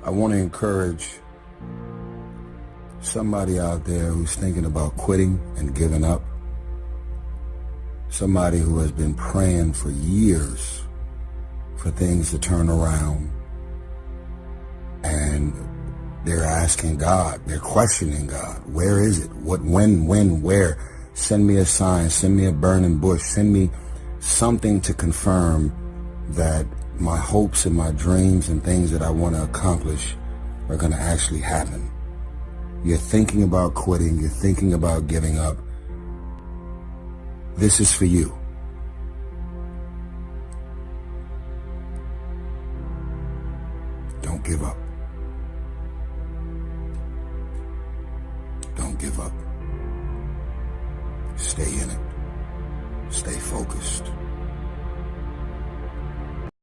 I want to encourage somebody out there who's thinking about quitting and giving up. Somebody who has been praying for years for things to turn around. And they're asking God, they're questioning God. Where is it? What, when, where? Send me a sign, send me a burning bush, send me something to confirm that my hopes and my dreams and things that I want to accomplish are going to actually happen. You're thinking about quitting, you're thinking about giving up. This is for you. Don't give up. Don't give up. Stay in it. Stay focused.